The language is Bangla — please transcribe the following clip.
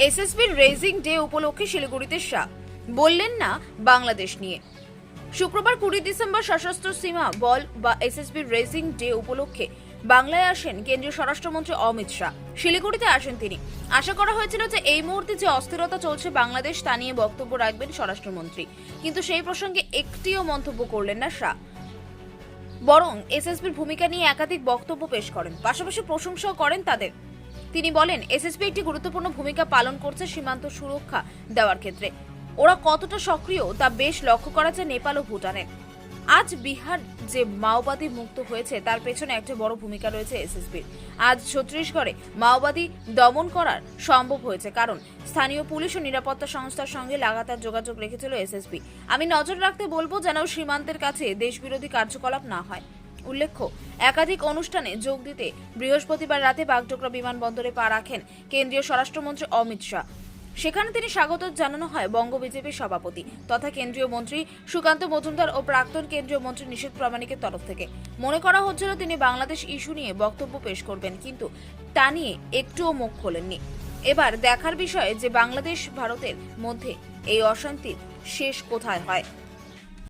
এসএসবির রেজিং ডে উপলক্ষে শিলিগুড়িতে শাহ বললেন না বাংলাদেশ নিয়ে। শুক্রবার 20 ডিসেম্বর সশস্ত্র সীমা বল বা এসএসবির রেজিং ডে উপলক্ষে বাংলায় আসেন কেন্দ্রীয় স্বরাষ্ট্রমন্ত্রী অমিত শাহ। শিলিগুড়িতে আসেন তিনি। আশা করা হয়েছিল যে এই মুহূর্তে যে অস্থিরতা চলছে বাংলাদেশ তা নিয়ে বক্তব্য রাখবেন স্বরাষ্ট্রমন্ত্রী, কিন্তু সেই প্রসঙ্গে একটিও মন্তব্য করলেন না শাহ। বরং এসএসবির ভূমিকা নিয়ে একাধিক বক্তব্য পেশ করেন, পাশাপাশি প্রশংসাও করেন তাদের। তিনি বলেন, এসএসবি একটি গুরুত্বপূর্ণ ভূমিকা পালন করছে সীমান্ত সুরক্ষা দেওয়ার ক্ষেত্রে। ওরা কতটা সক্রিয় তা বেশ লক্ষ্য করা যায় নেপাল ও ভুটানে। আজ বিহার যে মাওবাদী মুক্ত হয়েছে তার পেছনে একটা বড় ভূমিকা রয়েছে এসএসবির। আজ ছত্তিশগড়ে মাওবাদী দমন করার সম্ভব হয়েছে কারণ স্থানীয় পুলিশ ও নিরাপত্তা সংস্থার সঙ্গে লাগাতার যোগাযোগ রেখেছিল এসএসবি। আমি নজর রাখতে বলবো যেন সীমান্তের কাছে দেশবিরোধী কার্যকলাপ না হয়। উল্লেখ্য, একাধিক অনুষ্ঠানে যোগ দিতে বৃহস্পতিবার রাতে বাগডোগরা বিমানবন্দরে পা রাখেন কেন্দ্রীয় স্বরাষ্ট্রমন্ত্রী অমিত শাহ। সেখানে তিনি স্বাগত জানানো হয় বঙ্গ বিজেপির সভাপতি তথা কেন্দ্রীয় মন্ত্রী সুকান্ত মজুমদার ও প্রাক্তন কেন্দ্রীয় মন্ত্রী নিশীথ প্রামাণিকের তরফ থেকে। মনে করা হচ্ছিল তিনি বাংলাদেশ ইস্যু নিয়ে বক্তব্য পেশ করবেন, কিন্তু তা নিয়ে একটুও মুখ খোলেননি। এবার দেখার বিষয় যে বাংলাদেশ ভারতের মধ্যে এই অশান্তির শেষ কোথায় হয়।